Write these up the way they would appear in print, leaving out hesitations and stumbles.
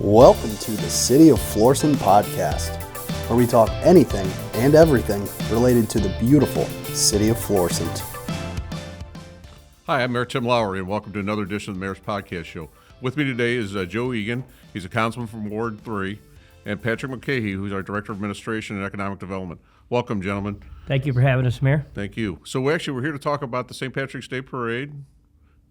Welcome to the City of Florissant podcast, where we talk anything and everything related to the beautiful City of Florissant. Hi, I'm Mayor Tim Lowery, and welcome to another edition of the Mayor's Podcast Show. With me today is Joe Eagan. He's a councilman from Ward 3, and Patrick Mulcahy, who's our Director of Administration and Economic Development. Welcome, gentlemen. Thank you for having us, Mayor. Thank you. So we're here to talk about the St. Patrick's Day Parade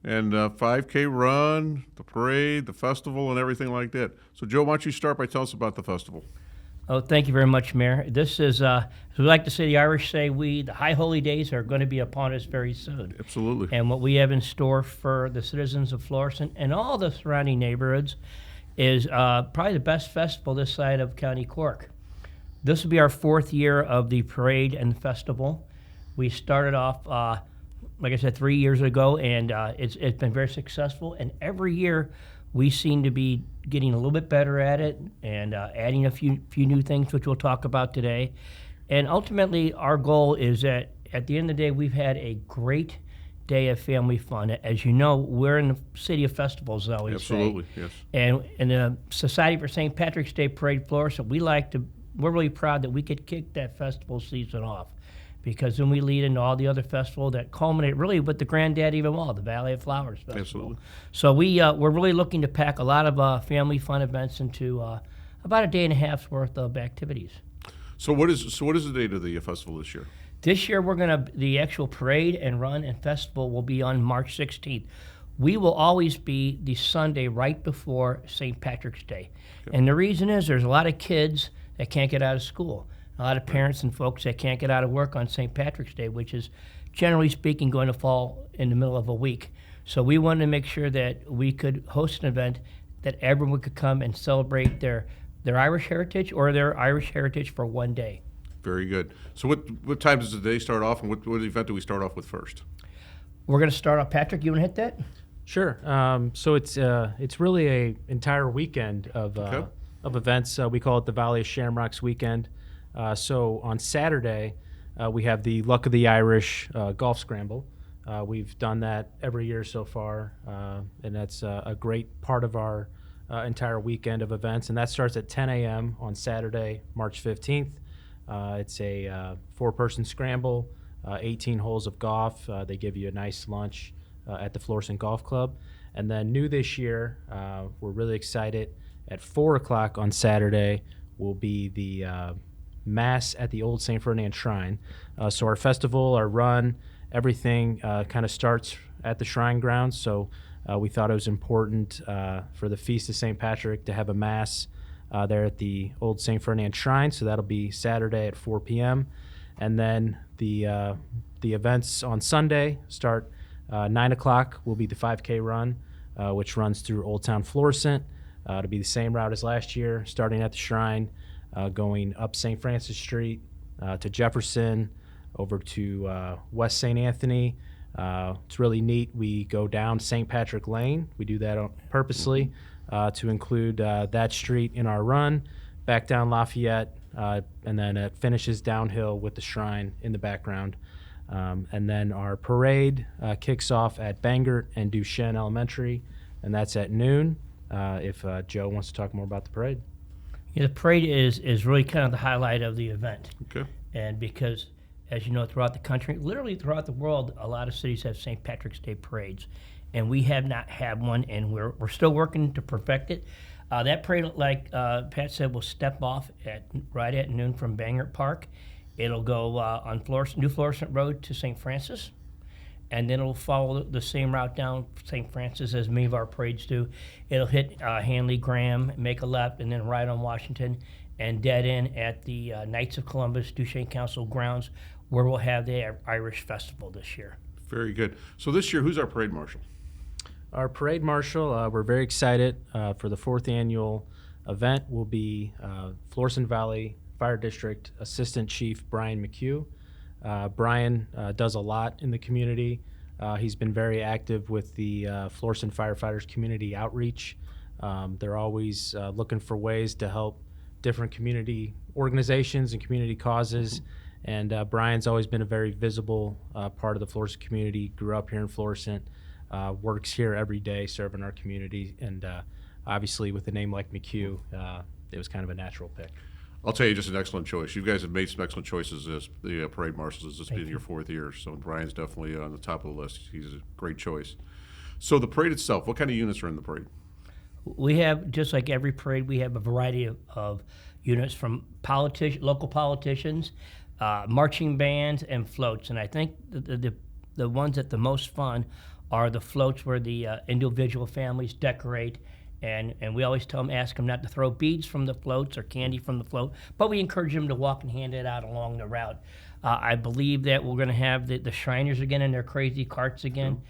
and 5K run, the parade, the festival, and everything like that. So, Joe, why don't you start by telling us about the festival? Oh, thank you very much, Mayor. This is, as we like to say, the Irish say, the high holy days are going to be upon us very soon. Absolutely. And what we have in store for the citizens of Florissant and all the surrounding neighborhoods is probably the best festival this side of County Cork. This will be our fourth year of the parade and festival. We started off, like I said, 3 years ago, and it's been very successful. And every year, we seem to be getting a little bit better at it and adding a few new things, which we'll talk about today. And ultimately, our goal is that at the end of the day, we've had a great day of family fun. As you know, we're in the city of festivals, I always Absolutely, say. yes. And in the Society for St. Patrick's Day Parade Florissant, we're really proud that we could kick that festival season off, because then we lead into all the other festivals that culminate really with the granddaddy of them all, the Valley of Flowers Festival. Absolutely. So we're really looking to pack a lot of family fun events into about a day and a half's worth of activities. So what is the date of the festival this year? This year the actual parade and run and festival will be on March 16th. We will always be the Sunday right before St. Patrick's Day. Okay. And the reason is there's a lot of kids that can't get out of school. A lot of parents and folks that can't get out of work on St. Patrick's Day, which is, generally speaking, going to fall in the middle of a week. So we wanted to make sure that we could host an event that everyone could come and celebrate their Irish heritage or their Irish heritage for one day. Very good. So what time does the day start off, and what event do we start off with first? We're going to start off. Patrick, you want to hit that? Sure. So it's really a entire weekend of events. We call it the Valley of Shamrocks weekend. So on Saturday, we have the Luck of the Irish golf scramble. We've done that every year so far, and that's a great part of our entire weekend of events. And that starts at 10 a.m. on Saturday, March 15th. It's a four-person scramble, 18 holes of golf. They give you a nice lunch at the Florissant Golf Club. And then new this year, we're really excited. At 4 o'clock on Saturday will be the Mass at the Old St. Ferdinand Shrine. So our festival, our run, everything kind of starts at the shrine grounds. So we thought it was important for the Feast of St. Patrick to have a Mass there at the Old St. Ferdinand Shrine. So that'll be Saturday at 4 p.m. And then the events on Sunday start 9 o'clock will be the 5K run, which runs through Old Town Florissant. It'll be the same route as last year, starting at the shrine, going up St. Francis Street to Jefferson, over to West St. Anthony. It's really neat. We go down St. Patrick Lane. We do that purposely to include that street in our run, back down Lafayette, and then it finishes downhill with the shrine in the background. And then our parade kicks off at Bangert and Duchesne Elementary, and that's at noon. If Joe wants to talk more about the parade. Yeah, the parade is really kind of the highlight of the event. Okay. And because, as you know, throughout the country, literally throughout the world, a lot of cities have St. Patrick's Day parades. And we have not had one, and we're still working to perfect it. That parade, like Pat said, will step off right at noon from Bangert Park. It'll go on New Florissant Road to St. Francis, and then it'll follow the same route down St. Francis as many of our parades do. It'll hit Hanley Graham, make a left, and then right on Washington, and dead end at the Knights of Columbus Duchesne Council grounds, where we'll have the Irish Festival this year. Very good. So this year, who's our parade marshal? Our parade marshal, we're very excited for the fourth annual event, will be Florissant Valley Fire District Assistant Chief Brian McHugh. Brian does a lot in the community. He's been very active with the Florissant Firefighters Community Outreach. They're always looking for ways to help different community organizations and community causes. And Brian's always been a very visible part of the Florissant community, grew up here in Florissant. works here every day serving our community. And obviously with a name like McHugh, it was kind of a natural pick. I'll tell you, just an excellent choice. You guys have made some excellent choices as the parade marshals. This being your 4th year, so Brian's definitely on the top of the list. He's a great choice. So the parade itself, what kind of units are in the parade? We have, just like every parade, we have a variety of units from local politicians, marching bands, and floats. And I think the ones that the most fun are the floats where the individual families decorate. And we always ask them not to throw beads from the floats or candy from the float, but we encourage them to walk and hand it out along the route. I believe that we're going to have the Shriners again in their crazy carts again.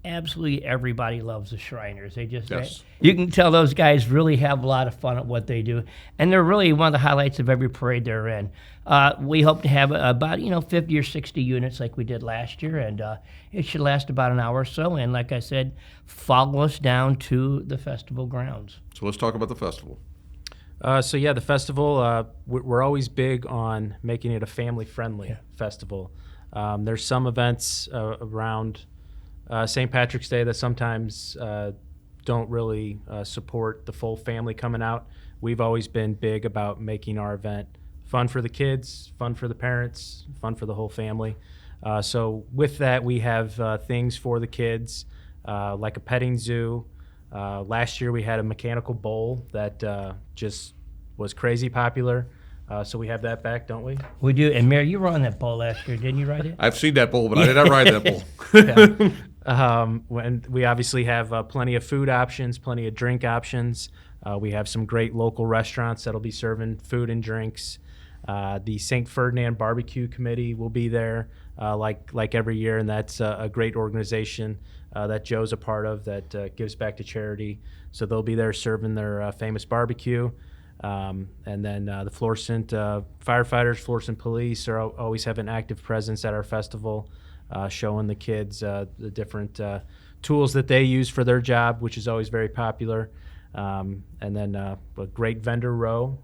Absolutely everybody loves the Shriners. You can tell those guys really have a lot of fun at what they do, and they're really one of the highlights of every parade they're in. We hope to have about 50 or 60 units like we did last year, and it should last about an hour or so. And like I said, follow us down to the festival grounds. So let's talk about the festival. The festival, we're always big on making it a family-friendly festival. There's some events around St. Patrick's Day that sometimes don't really support the full family coming out. We've always been big about making our event fun for the kids, fun for the parents, fun for the whole family. So with that, we have things for the kids, like a petting zoo. Last year we had a mechanical bull that just was crazy popular. So we have that back, don't we? We do. And Mayor, you were on that bull last year, didn't you ride it? I've seen that bull, but I did not ride that bull. When we obviously have plenty of food options, plenty of drink options. We have some great local restaurants that'll be serving food and drinks. The St. Ferdinand Barbecue Committee will be there like every year, and that's a great organization that Joe's a part of that gives back to charity. So they'll be there serving their famous barbecue. And then the Florissant firefighters, Florissant police always have an active presence at our festival, showing the kids the different tools that they use for their job, which is always very popular. And then a great vendor row,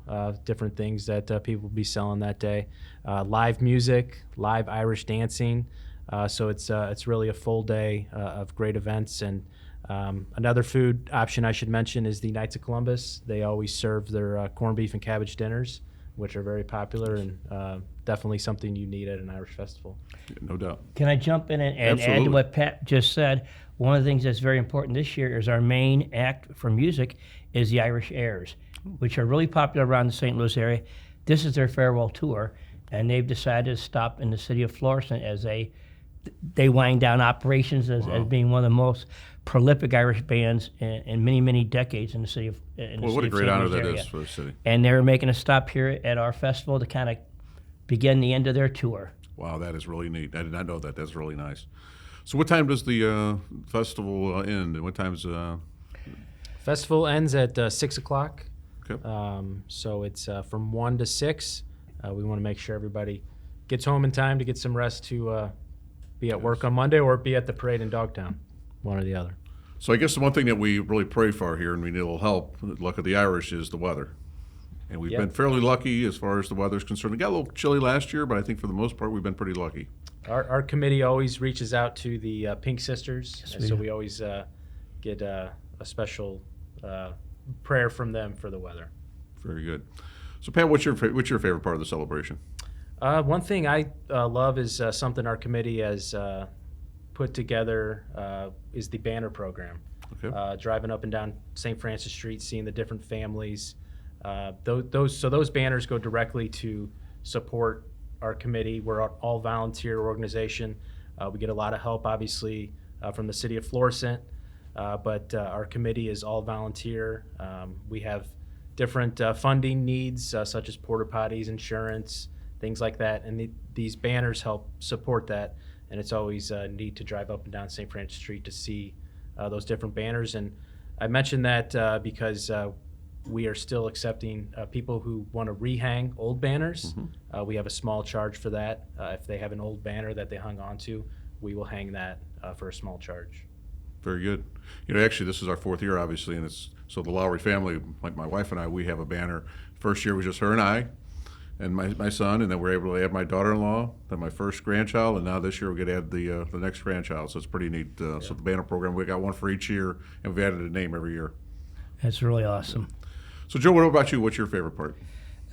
different things that people will be selling that day. Live music, live Irish dancing. So it's really a full day of great events. And another food option I should mention is the Knights of Columbus. They always serve their corned beef and cabbage dinners, which are very popular and definitely something you need at an Irish festival. Yeah, no doubt. Can I jump in and add to what Pat just said? One of the things that's very important this year is our main act for music is the Irish Airs, which are really popular around the St. Louis area. This is their farewell tour, and they've decided to stop in the city of Florissant as they wind down operations as being one of the most prolific Irish bands in many, many decades in the city of what a great honor that is for the city. And they're making a stop here at our festival to kind of begin the end of their tour. Wow, that is really neat. I did not know that. That's really nice. So what time does the festival end, and what time's... Festival ends at 6 o'clock. Okay. So it's from 1 to 6. We want to make sure everybody gets home in time to get some rest to be at work on Monday or be at the parade in Dogtown, one or the other. So I guess the one thing that we really pray for here, and we need a little help, the luck of the Irish, is the weather. And we've been fairly lucky as far as the weather's concerned. It got a little chilly last year, but I think for the most part we've been pretty lucky. Our committee always reaches out to the Pink Sisters, and so we always get a special prayer from them for the weather. Very good. So Pat, what's your favorite part of the celebration? One thing I love is something our committee has put together is the banner program. Okay. Driving up and down St. Francis Street, seeing the different families. Those banners go directly to support our committee. We're an all volunteer organization. We get a lot of help, obviously, from the city of Florissant, but our committee is all volunteer. We have different funding needs, such as porta potties, insurance, things like that, and these banners help support that. And it's always neat to drive up and down St. Francis Street to see those different banners. And I mentioned that because we are still accepting people who want to rehang old banners. Mm-hmm. We have a small charge for that. If they have an old banner that they hung onto, we will hang that for a small charge. Very good. You know, actually, this is our 4th year, obviously, and so the Lowery family, like my wife and I, we have a banner. First year was just her and I, and my son, and then we're able to add my daughter-in-law, then my first grandchild, and now this year we're going to add the next grandchild. So it's pretty neat. So the banner program, we got one for each year, and we've added a name every year. That's really awesome. So Joe, what about you? What's your favorite part?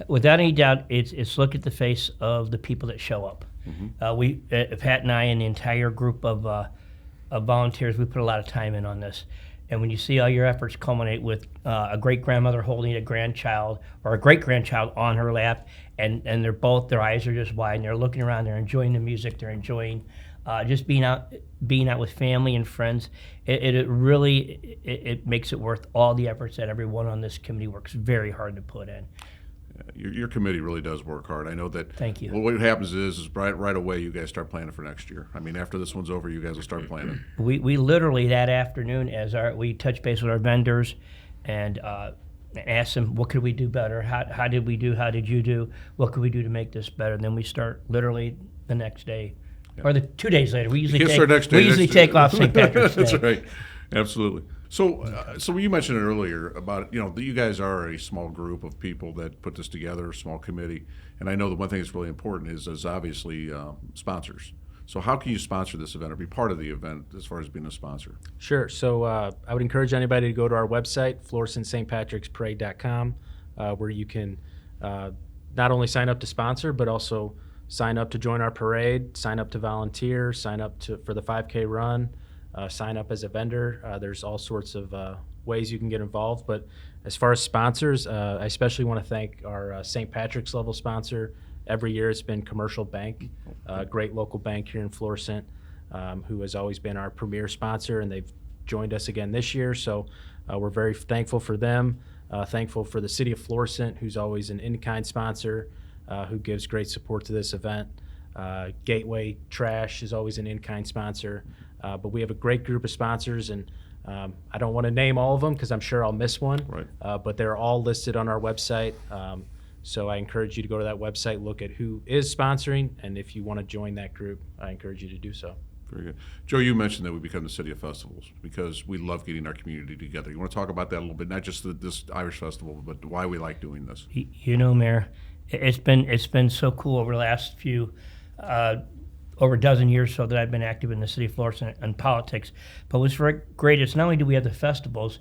Without any doubt, it's look at the face of the people that show up. Pat and I and the entire group of volunteers, we put a lot of time in on this. And when you see all your efforts culminate with a great-grandmother holding a grandchild or a great-grandchild on her lap, and their eyes are just wide, and they're looking around, they're enjoying the music, they're enjoying just being out with family and friends, it really makes it worth all the efforts that everyone on this committee works very hard to put in. Your committee really does work hard. I know that. Thank you. Well, what happens is right away you guys start planning for next year. I mean, after this one's over, you guys will start planning. We literally that afternoon, we touch base with our vendors, and ask them what could we do better. How did we do? How did you do? What could we do to make this better? And then we start literally the next day, or the 2 days later. We usually take off St. Patrick's Day. That's right. Absolutely. So you mentioned it earlier about, that you guys are a small group of people that put this together, a small committee, and I know the one thing that's really important is obviously sponsors. So how can you sponsor this event or be part of the event as far as being a sponsor? Sure. So I would encourage anybody to go to our website, florissantstpatricksparade.com, where you can not only sign up to sponsor, but also sign up to join our parade, sign up to volunteer, sign up for the 5K run. Sign up as a vendor. There's all sorts of ways you can get involved. But as far as sponsors, I especially want to thank our St. Patrick's level sponsor. Every year it's been Commercial Bank, a great local bank here in Florissant, who has always been our premier sponsor, and they've joined us again this year. So we're very thankful for them, thankful for the City of Florissant, who's always an in-kind sponsor, who gives great support to this event. Gateway Trash is always an in-kind sponsor. But we have a great group of sponsors, and I don't want to name all of them because I'm sure I'll miss one. Right. But they're all listed on our website. So I encourage you to go to that website, look at who is sponsoring, and if you want to join that group, I encourage you to do so. Very good. Joe, you mentioned that we become the City of Festivals because we love getting our community together. You want to talk about that a little bit, not just this Irish Festival, but why we like doing this? Mayor, it's been so cool over the last few over a dozen years so that I've been active in the city of Florissant and politics. But what's great is not only do we have the festivals,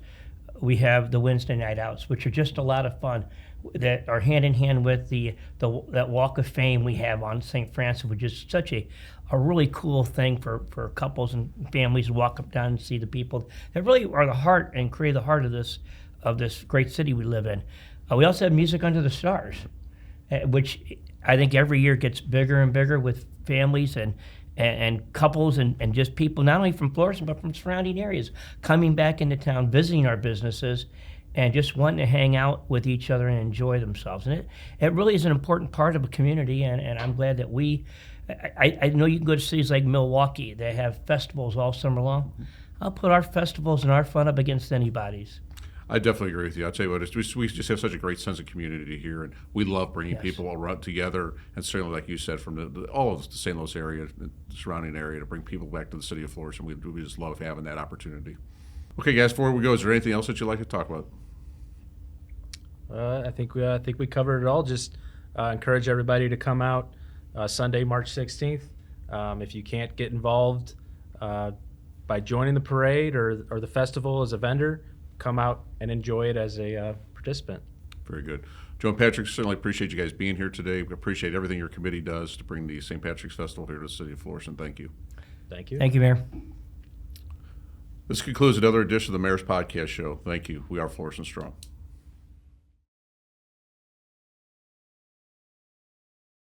we have the Wednesday night outs, which are just a lot of fun, that are hand in hand with that Walk of Fame we have on St. Francis, which is such a really cool thing for couples and families to walk up down and see the people that really are the heart and create the heart of this great city we live in. We also have Music Under the Stars, which I think every year gets bigger and bigger with families and couples and just people not only from Florissant but from surrounding areas coming back into town, visiting our businesses, and just wanting to hang out with each other and enjoy themselves. And it really is an important part of a community, and I'm glad that I know you can go to cities like Milwaukee. They have festivals all summer long. I'll put our festivals and our fun up against anybody's. I definitely agree with you. I'll tell you what, we just have such a great sense of community here, and we love bringing people all around together, and certainly, like you said, from all of the St. Louis area, the surrounding area, to bring people back to the city of Florissant. We just love having that opportunity. Okay, guys, before we go, is there anything else that you'd like to talk about? I think we covered it all. Just encourage everybody to come out Sunday, March 16th. If you can't get involved by joining the parade or the festival as a vendor, come out and enjoy it as a participant. Very good. Joe and Patrick, certainly appreciate you guys being here today. We appreciate everything your committee does to bring the St. Patrick's Festival here to the city of Florissant. Thank you. Thank you. Thank you, Mayor. This concludes another edition of the Mayor's Podcast Show. Thank you. We are Florissant Strong.